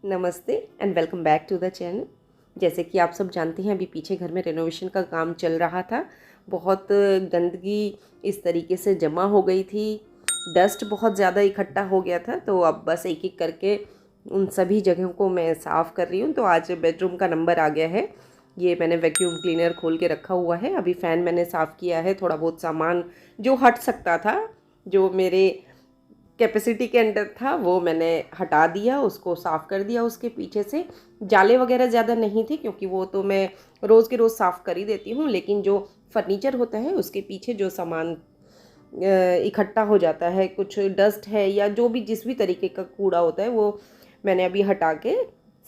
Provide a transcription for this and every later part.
नमस्ते and welcome back to the channel. जैसे कि आप सब जानते हैं, अभी पीछे घर में रेनोवेशन का काम चल रहा था। बहुत गंदगी इस तरीके से जमा हो गई थी, डस्ट बहुत ज़्यादा इकट्ठा हो गया था। तो अब बस एक एक करके उन सभी जगहों को मैं साफ़ कर रही हूँ। तो आज बेडरूम का नंबर आ गया है। ये मैंने वैक्यूम क्लीनर खोल के रखा हुआ है। अभी फ़ैन मैंने साफ़ किया है। थोड़ा बहुत सामान जो हट सकता था, जो मेरे कैपेसिटी के अंडर था, वो मैंने हटा दिया, उसको साफ़ कर दिया। उसके पीछे से जाले वगैरह ज़्यादा नहीं थे, क्योंकि वो तो मैं रोज़ के रोज़ साफ़ कर ही देती हूँ। लेकिन जो फर्नीचर होता है उसके पीछे जो सामान इकट्ठा हो जाता है, कुछ डस्ट है या जो भी जिस भी तरीके का कूड़ा होता है, वो मैंने अभी हटा के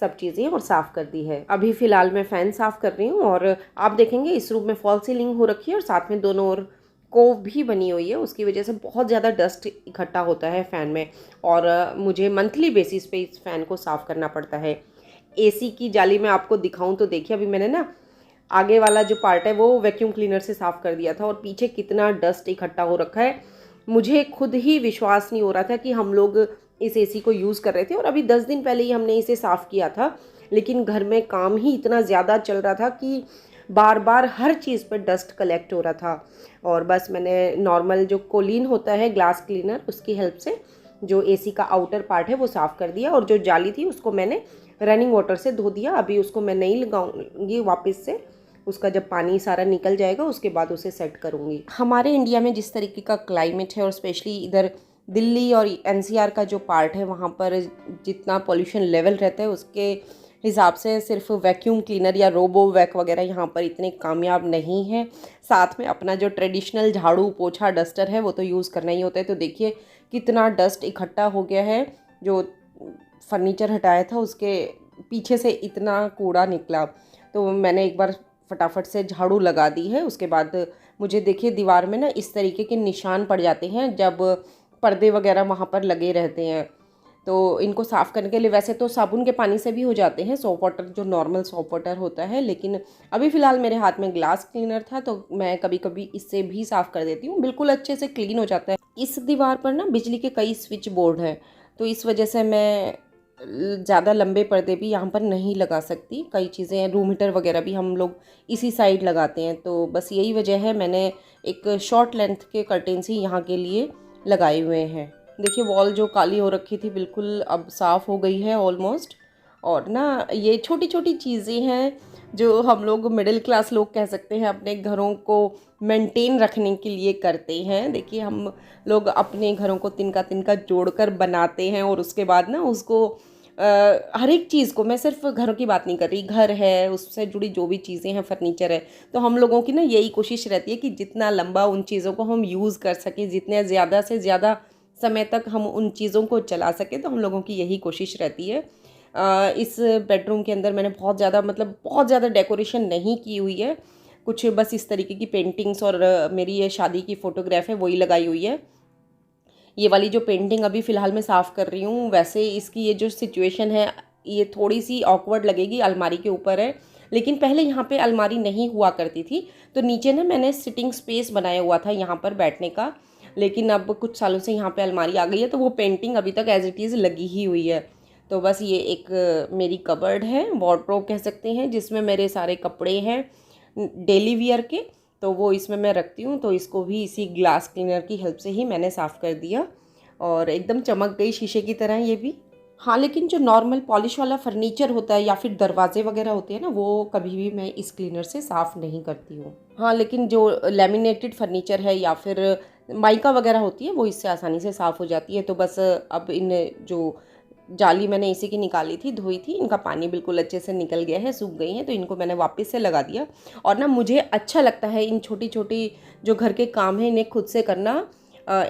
सब चीज़ें और साफ़ कर दी है। अभी फ़िलहाल मैं फ़ैन साफ़ कर रही हूँ और आप देखेंगे इस रूम में फॉल सीलिंग हो रखी है और साथ में दोनों ओर कोव भी बनी हुई है। उसकी वजह से बहुत ज़्यादा डस्ट इकट्ठा होता है फ़ैन में और मुझे मंथली बेसिस पे इस फ़ैन को साफ़ करना पड़ता है। एसी की जाली में आपको दिखाऊं तो देखिए, अभी मैंने ना आगे वाला जो पार्ट है वो वैक्यूम क्लीनर से साफ़ कर दिया था और पीछे कितना डस्ट इकट्ठा हो रखा है। मुझे खुद ही विश्वास नहीं हो रहा था कि हम लोग इस एसी को यूज़ कर रहे थे और अभी 10 दिन पहले ही हमने इसे साफ़ किया था। लेकिन घर में काम ही इतना ज़्यादा चल रहा था कि बार बार हर चीज़ पर डस्ट कलेक्ट हो रहा था। और बस मैंने नॉर्मल जो कोलिन होता है ग्लास क्लीनर, उसकी हेल्प से जो एसी का आउटर पार्ट है वो साफ़ कर दिया और जो जाली थी उसको मैंने रनिंग वाटर से धो दिया। अभी उसको मैं नहीं लगाऊंगी वापस से, उसका जब पानी सारा निकल जाएगा उसके बाद उसे सेट करूँगी। हमारे इंडिया में जिस तरीके का क्लाइमेट है और स्पेशली इधर दिल्ली और एनसीआर का जो पार्ट है, वहाँ पर जितना पॉल्यूशन लेवल रहता है उसके हिसाब से सिर्फ वैक्यूम क्लीनर या रोबो वैक वगैरह यहाँ पर इतने कामयाब नहीं है। साथ में अपना जो ट्रेडिशनल झाड़ू पोछा डस्टर है वो तो यूज़ करना ही होता है। तो देखिए कितना डस्ट इकट्ठा हो गया है। जो फर्नीचर हटाया था उसके पीछे से इतना कूड़ा निकला, तो मैंने एक बार फटाफट से झाड़ू लगा दी है। उसके बाद मुझे देखिए दीवार में ना इस तरीके के निशान पड़ जाते हैं जब पर्दे वगैरह वहाँ पर लगे रहते हैं। तो इनको साफ़ करने के लिए वैसे तो साबुन के पानी से भी हो जाते हैं, सॉप वाटर जो नॉर्मल सॉप वाटर होता है, लेकिन अभी फ़िलहाल मेरे हाथ में ग्लास क्लीनर था तो मैं कभी कभी इससे भी साफ़ कर देती हूँ। बिल्कुल अच्छे से क्लीन हो जाता है। इस दीवार पर ना बिजली के कई स्विच बोर्ड हैं, तो इस वजह से मैं ज़्यादा लंबे पर्दे भी यहाँ पर नहीं लगा सकती। कई चीज़ें, रूम हीटर वगैरह भी हम लोग इसी साइड लगाते हैं, तो बस यही वजह है मैंने एक शॉर्ट लेंथ के कर्टेन्स ही यहाँ के लिए लगाए हुए हैं। देखिए वॉल जो काली हो रखी थी बिल्कुल अब साफ़ हो गई है ऑलमोस्ट। और ना ये छोटी छोटी चीज़ें हैं जो हम लोग मिडिल क्लास लोग कह सकते हैं अपने घरों को मेंटेन रखने के लिए करते हैं। देखिए हम लोग अपने घरों को तिनका तिनका जोड़कर बनाते हैं और उसके बाद ना उसको हर एक चीज़ को, मैं सिर्फ घरों की बात नहीं कर रही, घर है उससे जुड़ी जो भी चीज़ें हैं, फर्नीचर है, तो हम लोगों की ना यही कोशिश रहती है कि जितना लंबा उन चीज़ों को हम यूज़ कर सकें, जितने ज़्यादा से ज़्यादा समय तक हम उन चीज़ों को चला सकें, तो हम लोगों की यही कोशिश रहती है। इस बेडरूम के अंदर मैंने बहुत ज़्यादा बहुत ज़्यादा डेकोरेशन नहीं की हुई है। कुछ बस इस तरीके की पेंटिंग्स और मेरी ये शादी की फ़ोटोग्राफ है वही लगाई हुई है। ये वाली जो पेंटिंग अभी फ़िलहाल मैं साफ़ कर रही हूँ, वैसे इसकी ये जो सिचुएशन है ये थोड़ी सी ऑकवर्ड लगेगी, अलमारी के ऊपर है। लेकिन पहले यहाँ पे अलमारी नहीं हुआ करती थी, तो नीचे ना मैंने सिटिंग स्पेस बनाया हुआ था यहाँ पर बैठने का। लेकिन अब कुछ सालों से यहाँ पे अलमारी आ गई है, तो वो पेंटिंग अभी तक एज इट इज़ लगी ही हुई है। तो बस ये एक मेरी कबर्ड है, वार्डरोब कह सकते हैं, जिसमें मेरे सारे कपड़े हैं डेली वियर के, तो वो इसमें मैं रखती हूँ। तो इसको भी इसी ग्लास क्लीनर की हेल्प से ही मैंने साफ़ कर दिया और एकदम चमक गई शीशे की तरह ये भी। हाँ, लेकिन जो नॉर्मल पॉलिश वाला फर्नीचर होता है या फिर दरवाजे वगैरह होते हैं ना, वो कभी भी मैं इस क्लीनर से साफ़ नहीं करती हूँ। हाँ, लेकिन जो लैमिनेटेड फर्नीचर है या फिर माइका वगैरह होती है वो इससे आसानी से साफ़ हो जाती है। तो बस अब इन जो जाली मैंने इसी की निकाली थी, धोई थी, इनका पानी बिल्कुल अच्छे से निकल गया है, सूख गई हैं, तो इनको मैंने वापस से लगा दिया। और ना मुझे अच्छा लगता है इन छोटी छोटी जो घर के काम हैं इन्हें खुद से करना,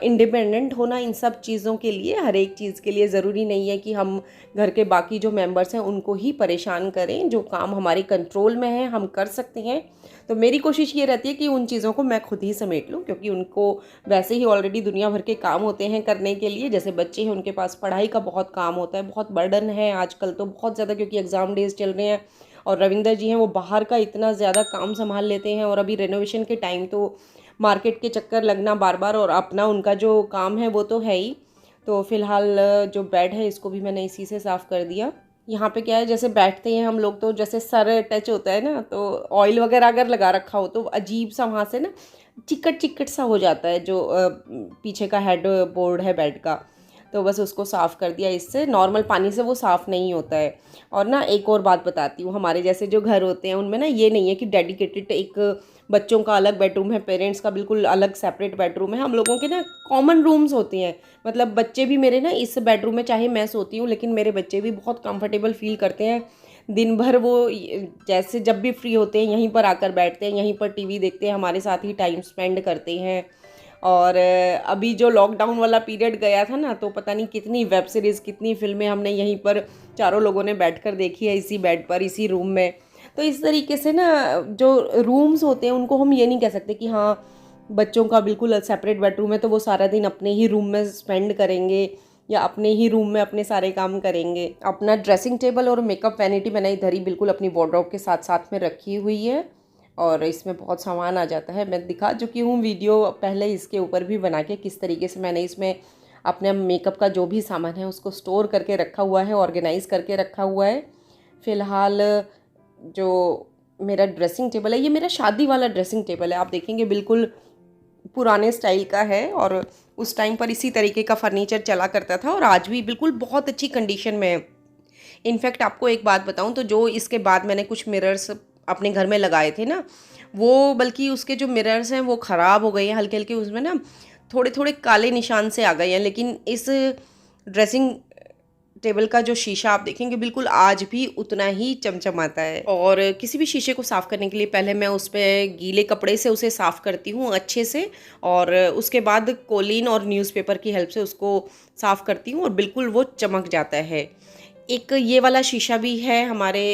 इंडिपेंडेंट होना इन सब चीज़ों के लिए। हर एक चीज़ के लिए ज़रूरी नहीं है कि हम घर के बाकी जो मेंबर्स हैं उनको ही परेशान करें। जो काम हमारे कंट्रोल में है हम कर सकते हैं। तो मेरी कोशिश ये रहती है कि उन चीज़ों को मैं खुद ही समेट लूँ, क्योंकि उनको वैसे ही ऑलरेडी दुनिया भर के काम होते हैं करने के लिए। जैसे बच्चे हैं उनके पास पढ़ाई का बहुत काम होता है, बहुत बर्डन है आजकल तो बहुत ज़्यादा, क्योंकि एग्ज़ाम डेज चल रहे हैं। और रविंदर जी हैं वो बाहर का इतना ज़्यादा काम संभाल लेते हैं, और अभी रेनोवेशन के टाइम तो मार्केट के चक्कर लगना बार बार, और अपना उनका जो काम है वो तो है ही। तो फ़िलहाल जो बेड है इसको भी मैंने इसी से साफ़ कर दिया। यहाँ पे क्या है, जैसे बैठते हैं हम लोग तो जैसे सर टच होता है ना, तो ऑयल वगैरह अगर लगा रखा हो तो अजीब सा वहाँ से ना चिकट चिकट सा हो जाता है, जो पीछे का हेड बोर्ड है बेड का। तो बस उसको साफ़ कर दिया, इससे नॉर्मल पानी से वो साफ़ नहीं होता है। और ना एक और बात बताती हूँ, हमारे जैसे जो घर होते हैं उनमें ना ये नहीं है कि डेडिकेटेड एक बच्चों का अलग बेडरूम है, पेरेंट्स का बिल्कुल अलग सेपरेट बेडरूम है। हम लोगों के ना कॉमन रूम्स होती हैं, मतलब बच्चे भी मेरे ना इस बेडरूम में, चाहे मैं सोती हूँ लेकिन मेरे बच्चे भी बहुत कंफर्टेबल फील करते हैं। दिन भर वो जैसे जब भी फ्री होते हैं यहीं पर आकर बैठते हैं, यहीं पर टीवी देखते हैं, हमारे साथ ही टाइम स्पेंड करते हैं। और अभी जो लॉकडाउन वाला पीरियड गया था ना, तो पता नहीं कितनी वेब सीरीज़, कितनी फिल्में हमने यहीं पर चारों लोगों ने बैठकर देखी है, इसी बेड पर, इसी रूम में। तो इस तरीके से ना जो रूम्स होते हैं उनको हम ये नहीं कह सकते कि हाँ बच्चों का बिल्कुल सेपरेट बेडरूम है तो वो सारा दिन अपने ही रूम में स्पेंड करेंगे या अपने ही रूम में अपने सारे काम करेंगे। अपना ड्रेसिंग टेबल और मेकअप वैनिटी मैंने इधर ही बिल्कुल अपनी वार्डरोब के साथ साथ में रखी हुई है, और इसमें बहुत सामान आ जाता है। मैं दिखा चुकी हूँ वीडियो पहले इसके ऊपर भी बना के, किस तरीके से मैंने इसमें अपने मेकअप का जो भी सामान है उसको स्टोर करके रखा हुआ है, ऑर्गेनाइज करके रखा हुआ है। फ़िलहाल जो मेरा ड्रेसिंग टेबल है, ये मेरा शादी वाला ड्रेसिंग टेबल है। आप देखेंगे बिल्कुल पुराने स्टाइल का है, और उस टाइम पर इसी तरीके का फर्नीचर चला करता था, और आज भी बिल्कुल बहुत अच्छी कंडीशन में है। इनफैक्ट आपको एक बात बताऊं तो जो इसके बाद मैंने कुछ मिरर्स अपने घर में लगाए थे ना, वो बल्कि उसके जो मिरर्स हैं वो ख़राब हो गए हैं, हल्के हल्के उसमें ना थोड़े थोड़े काले निशान से आ गए हैं। लेकिन इस ड्रेसिंग टेबल का जो शीशा आप देखेंगे बिल्कुल आज भी उतना ही चमचमाता है। और किसी भी शीशे को साफ़ करने के लिए पहले मैं उस पर गीले कपड़े से उसे साफ़ करती हूँ अच्छे से, और उसके बाद कोलिन और न्यूज़पेपर की हेल्प से उसको साफ़ करती हूँ, और बिल्कुल वो चमक जाता है। एक ये वाला शीशा भी है हमारे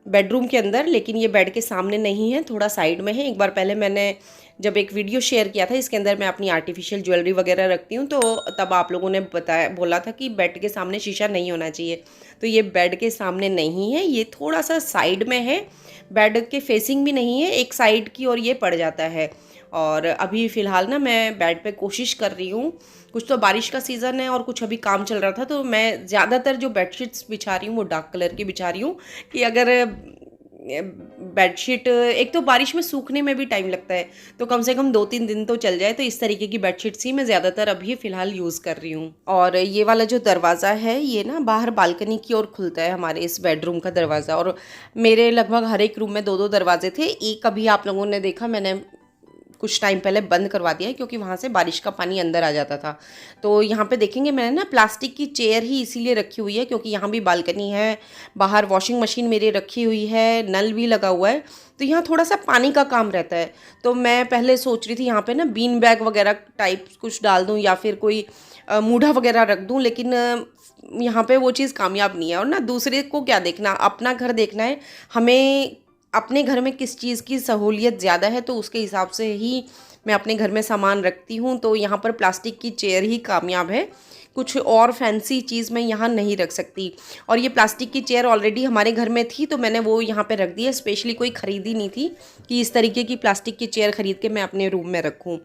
बेडरूम के अंदर, लेकिन ये बेड के सामने नहीं है, थोड़ा साइड में है। एक बार पहले मैंने जब एक वीडियो शेयर किया था, इसके अंदर मैं अपनी आर्टिफिशियल ज्वेलरी वगैरह रखती हूँ, तो तब आप लोगों ने बोला था कि बेड के सामने शीशा नहीं होना चाहिए। तो ये बेड के सामने नहीं है, ये थोड़ा सा साइड में है, बेड के फेसिंग भी नहीं है, एक साइड की ओर ये पड़ जाता है। और अभी फ़िलहाल ना मैं बेड पे कोशिश कर रही हूँ, कुछ तो बारिश का सीज़न है और कुछ अभी काम चल रहा था, तो मैं ज़्यादातर जो बेडशीट्स बिछा रही हूँ वो डार्क कलर की बिछा रही हूँ, कि अगर बेडशीट, एक तो बारिश में सूखने में भी टाइम लगता है, तो कम से कम 2-3 दिन तो चल जाए। तो इस तरीके की बेडशीट्स ही मैं ज़्यादातर अभी फ़िलहाल यूज़ कर रही हूँ। और ये वाला जो दरवाज़ा है ये ना बाहर बालकनी की ओर खुलता है, हमारे इस बेडरूम का दरवाज़ा। और मेरे लगभग हर एक रूम में 2-2 दरवाजे थे। एक अभी आप लोगों ने देखा मैंने कुछ टाइम पहले बंद करवा दिया है, क्योंकि वहाँ से बारिश का पानी अंदर आ जाता था। तो यहाँ पे देखेंगे मैंने ना प्लास्टिक की चेयर ही इसीलिए रखी हुई है क्योंकि यहाँ भी बालकनी है, बाहर वॉशिंग मशीन मेरी रखी हुई है, नल भी लगा हुआ है, तो यहाँ थोड़ा सा पानी का काम रहता है। तो मैं पहले सोच रही थी यहाँ पे ना बीन बैग वगैरह टाइप कुछ डाल दूँ या फिर कोई मूढ़ा वगैरह रख दूँ, लेकिन यहाँ पे वो चीज़ कामयाब नहीं है। और ना दूसरे को क्या देखना, अपना घर देखना है हमें। अपने घर में किस चीज़ की सहूलियत ज़्यादा है तो उसके हिसाब से ही मैं अपने घर में सामान रखती हूँ। तो यहाँ पर प्लास्टिक की चेयर ही कामयाब है, कुछ और फैंसी चीज़ मैं यहाँ नहीं रख सकती। और ये प्लास्टिक की चेयर ऑलरेडी हमारे घर में थी, तो मैंने वो यहाँ पे रख दी है, स्पेशली कोई ख़रीदी नहीं थी कि इस तरीके की प्लास्टिक की चेयर ख़रीद के मैं अपने रूम में रखूँ।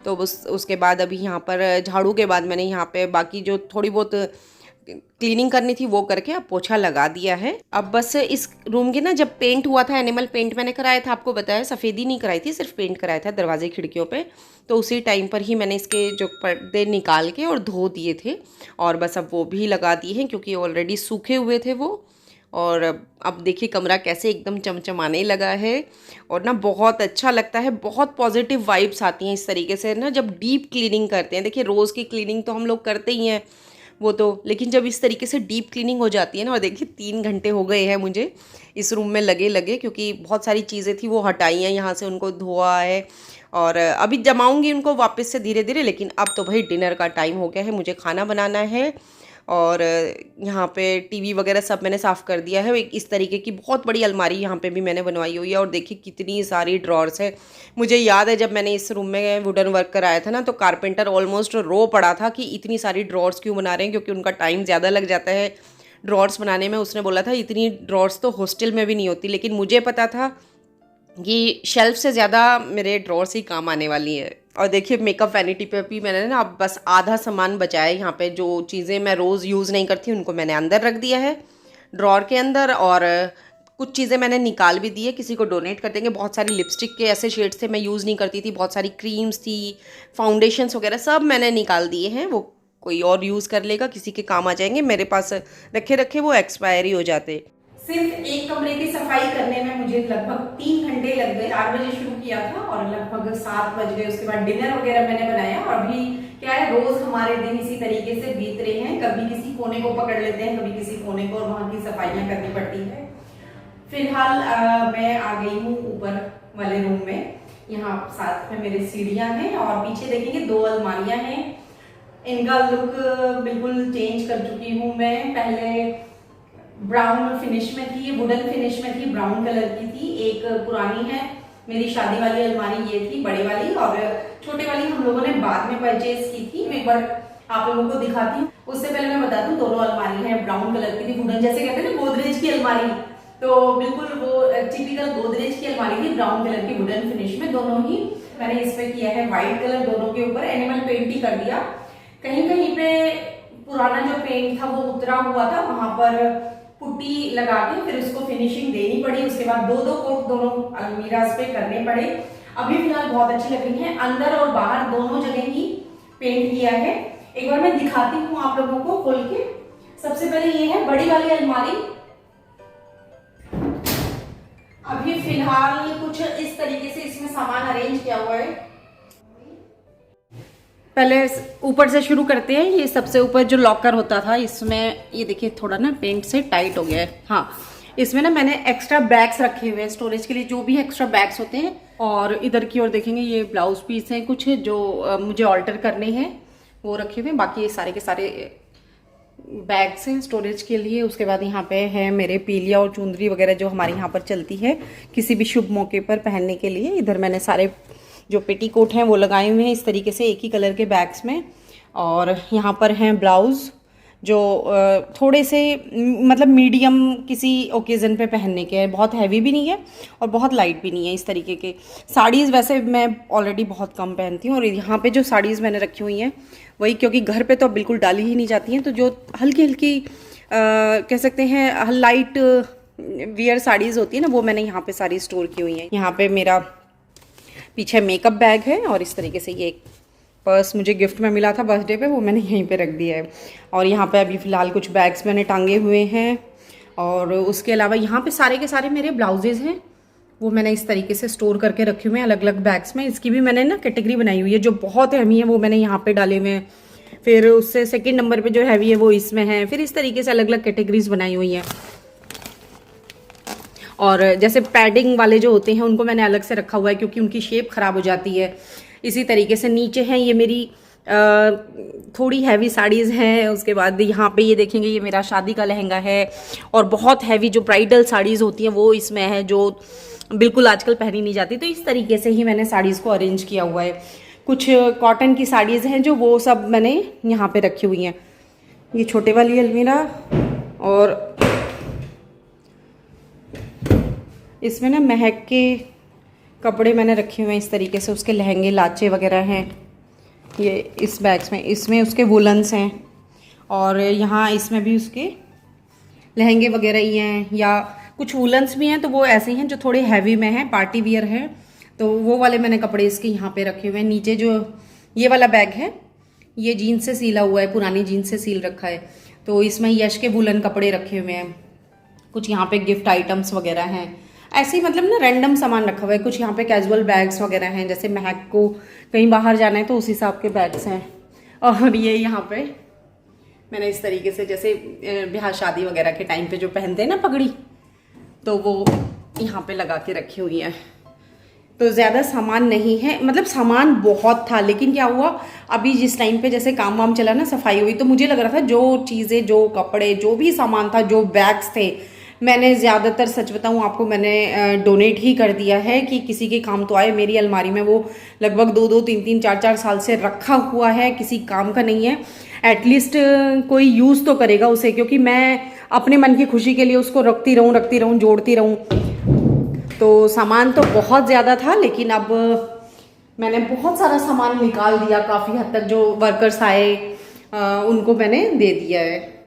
तो उसके बाद अभी यहाँ पर झाड़ू के बाद मैंने यहाँ पे बाकी जो थोड़ी बहुत क्लीनिंग करनी थी वो करके अब पोछा लगा दिया है। अब बस इस रूम के ना जब पेंट हुआ था, एनिमल पेंट मैंने कराया था, आपको बताया, सफ़ेदी नहीं कराई थी, सिर्फ पेंट कराया था दरवाजे खिड़कियों पे। तो उसी टाइम पर ही मैंने इसके जो पर्दे निकाल के और धो दिए थे, और बस अब वो भी लगा दिए हैं क्योंकि ऑलरेडी सूखे हुए थे वो। और अब देखिए कमरा कैसे एकदम चमचमाने लगा है, और ना बहुत अच्छा लगता है, बहुत पॉजिटिव वाइब्स आती हैं इस तरीके से ना जब डीप क्लीनिंग करते हैं। देखिए रोज़ की क्लीनिंग तो हम लोग करते ही हैं वो तो, लेकिन जब इस तरीके से डीप क्लीनिंग हो जाती है ना, और देखिए 3 घंटे हो गए हैं मुझे इस रूम में लगे क्योंकि बहुत सारी चीज़ें थी वो हटाई हैं यहाँ से, उनको धोआ है, और अभी जमाऊंगी उनको वापस से धीरे धीरे। लेकिन अब तो भाई डिनर का टाइम हो गया है, मुझे खाना बनाना है। और यहाँ पे टीवी वगैरह सब मैंने साफ़ कर दिया है। एक इस तरीके की बहुत बड़ी अलमारी यहाँ पे भी मैंने बनवाई हुई है, और देखिए कितनी सारी ड्रॉर्स है। मुझे याद है जब मैंने इस रूम में वुडन वर्क कराया था ना, तो कारपेंटर ऑलमोस्ट रो पड़ा था कि इतनी सारी ड्रॉर्स क्यों बना रहे हैं, क्योंकि उनका टाइम ज़्यादा लग जाता है ड्रॉर्स बनाने में। उसने बोला था इतनी ड्रॉर्स तो हॉस्टल में भी नहीं होती, लेकिन मुझे पता था कि शेल्फ से ज़्यादा मेरे ड्रॉर्स ही काम आने वाली है। और देखिए मेकअप वैनिटी पे भी मैंने ना अब बस आधा सामान बचा है। यहाँ पे जो चीज़ें मैं रोज़ यूज़ नहीं करती उनको मैंने अंदर रख दिया है। ड्रॉर के अंदर, और कुछ चीज़ें मैंने निकाल भी दी है, किसी को डोनेट कर देंगे। बहुत सारी लिपस्टिक के ऐसे शेड्स थे मैं यूज़ नहीं करती थी, बहुत सारी क्रीम्स थी, फाउंडेशंस वगैरह सब मैंने निकाल दिए हैं। वो कोई और यूज़ कर लेगा, किसी के काम आ जाएंगे, मेरे पास रखे रखे वो एक्सपायरी हो जाते। सिर्फ एक कमरे की सफाई करने में मुझे लगभग 3 घंटे लग गए। 4 बजे शुरू किया था और लगभग 7 बज गए। उसके बाद डिनर वगैरह मैंने बनाया, और अभी क्या है, रोज हमारे दिन इसी तरीके से बीत रहे हैं। कभी किसी कोने को पकड़ लेते हैं, कभी किसी कोने को, और वहां की सफाइयां करनी पड़ती है। फिलहाल मैं आ गई हूँ ऊपर वाले रूम में। यहाँ साथ में मेरे सीढ़ियां हैं, और पीछे देखेंगे 2 अलमारियां हैं। इनका लुक बिल्कुल चेंज कर चुकी हूँ मैं। पहले ब्राउन फिनिश में थी, वुडन फिनिश में थी, ब्राउन कलर की थी। एक पुरानी है मेरी शादी वाली अलमारी, ये थी बड़े वाली, और छोटे वाली हम लोगों ने बाद में परचेज की थी। मैं एक बार आप लोगों को दिखाती हूँ। उससे पहले मैं बता दूं, दोनों अलमारी है ब्राउन कलर की थी, वुडन जैसे कहते हैं ना गोदरेज की अलमारी, तो बिल्कुल वो टिपिकल गोदरेज की अलमारी थी, ब्राउन कलर की वुडन फिनिश में। दोनों ही मैंने इस पे किया है व्हाइट कलर, दोनों के ऊपर एनिमल पेंट ही कर दिया। कहीं कहीं पे पुराना जो पेंट था वो उतरा हुआ था, वहां पर पुट्टी लगा के फिर उसको फिनिशिंग देनी पड़ी। उसके बाद 2-2 कोट दोनों अलमीराज पे करने पड़े। अभी फिलहाल बहुत अच्छी लग रही है, अंदर और बाहर दोनों जगह ही पेंट किया है। एक बार मैं दिखाती हूँ आप लोगों को खोल के। सबसे पहले ये है बड़ी वाली अलमारी। अभी फिलहाल कुछ इस तरीके से इसमें सामान अरेंज किया हुआ है। पहले ऊपर से शुरू करते हैं। ये सबसे ऊपर जो लॉकर होता था, इसमें ये देखिए थोड़ा ना पेंट से टाइट हो गया है। हाँ, इसमें ना मैंने एक्स्ट्रा बैग्स रखे हुए हैं स्टोरेज के लिए, जो भी एक्स्ट्रा बैग्स होते हैं। और इधर की ओर देखेंगे ये ब्लाउज पीस हैं कुछ जो मुझे ऑल्टर करने हैं, वो रखे हुए हैं। बाकी ये सारे के सारे बैग्स हैं स्टोरेज के लिए। उसके बाद यहाँ पे है मेरे पीलिया और चुंदरी वगैरह जो हमारे यहाँ पर चलती है किसी भी शुभ मौके पर पहनने के लिए। इधर मैंने सारे जो पेटीकोट हैं वो लगाए हुए हैं इस तरीके से एक ही कलर के बैग्स में। और यहाँ पर हैं ब्लाउज जो थोड़े से मतलब मीडियम किसी ओकेज़न पे पहनने के हैं, बहुत हैवी भी नहीं है और बहुत लाइट भी नहीं है। इस तरीके के साड़ीज़ वैसे मैं ऑलरेडी बहुत कम पहनती हूँ, और यहाँ पे जो साड़ीज़ मैंने रखी हुई हैं वही, क्योंकि घर पे तो बिल्कुल डाली ही नहीं जाती हैं, तो जो हल्की हल्की कह सकते हैं लाइट वियर साड़ीज़ होती है ना, वो मैंने यहाँ पे सारी स्टोर की हुई हैं। यहाँ पे मेरा पीछे मेकअप बैग है, और इस तरीके से ये एक पर्स मुझे गिफ्ट में मिला था बर्थडे पे, वो मैंने यहीं पे रख दिया है। और यहाँ पे अभी फ़िलहाल कुछ बैग्स मैंने टांगे हुए हैं, और उसके अलावा यहाँ पे सारे के सारे मेरे ब्लाउजेज़ हैं, वो मैंने इस तरीके से स्टोर करके रखे हुए हैं अलग अलग बैग्स में। इसकी भी मैंने ना कैटेगरी बनाई हुई है, जो बहुत हैवी है वो मैंने यहाँ पे डाले हुए हैं, फिर उससे सेकेंड नंबर पर जो हैवी है वो इसमें है, फिर इस तरीके से अलग अलग कैटेगरीज बनाई हुई हैं। और जैसे पैडिंग वाले जो होते हैं उनको मैंने अलग से रखा हुआ है, क्योंकि उनकी शेप ख़राब हो जाती है। इसी तरीके से नीचे हैं ये मेरी थोड़ी हैवी साड़ीज़ हैं। उसके बाद यहाँ पे ये देखेंगे ये मेरा शादी का लहंगा है, और बहुत हैवी जो ब्राइडल साड़ीज़ होती हैं वो इसमें है, जो बिल्कुल आजकल पहनी नहीं जाती। तो इस तरीके से ही मैंने साड़ीज़ को अरेंज किया हुआ है। कुछ कॉटन की साड़ीज़ हैं जो वो सब मैंने यहाँ पर रखी हुई हैं। ये छोटे वाली अलमीरा, और इसमें ना महक के कपड़े मैंने रखे हुए हैं इस तरीके से, उसके लहंगे लाचे वगैरह हैं ये इस बैग्स में। इसमें उसके वुलन्स हैं, और यहाँ इसमें भी उसके लहंगे वगैरह ही हैं, या कुछ वुलन्स भी हैं तो वो ऐसे ही हैं जो थोड़े हैवी में हैं, पार्टी वियर हैं, तो वो वाले मैंने कपड़े इसके यहाँ पे रखे हुए हैं। नीचे जो ये वाला बैग है ये जीन्स से सीला हुआ है, पुरानी जीन्स से सील रखा है, तो इसमें यश के वुलन कपड़े रखे हुए हैं। कुछ यहाँ पे गिफ्ट आइटम्स वगैरह हैं, ऐसे ही मतलब ना रैंडम सामान रखा हुआ है। कुछ यहाँ पे कैजुअल बैग्स वगैरह हैं, जैसे महक को कहीं बाहर जाना है तो उस हिसाब के बैग्स हैं। और ये यहाँ पे मैंने इस तरीके से जैसे ब्याह शादी वगैरह के टाइम पे जो पहनते हैं ना पगड़ी, तो वो यहाँ पे लगा के रखी हुई है। तो ज़्यादा सामान नहीं है, मतलब सामान बहुत था, लेकिन क्या हुआ अभी जिस टाइम पे जैसे काम वाम चला ना, सफाई हुई, तो मुझे लग रहा था जो चीज़ें, जो कपड़े, जो भी सामान था, जो बैग्स थे, मैंने ज़्यादातर सच बताऊँ आपको मैंने डोनेट ही कर दिया है कि किसी के काम तो आए। मेरी अलमारी में वो लगभग 2-2, 3-3, 4-4 साल से रखा हुआ है, किसी काम का नहीं है। एटलीस्ट कोई यूज़ तो करेगा उसे, क्योंकि मैं अपने मन की खुशी के लिए उसको रखती रहूँ, जोड़ती रहूँ। तो सामान तो बहुत ज़्यादा था, लेकिन अब मैंने बहुत सारा सामान निकाल दिया काफ़ी हद तक। जो वर्कर्स आए उनको मैंने दे दिया है।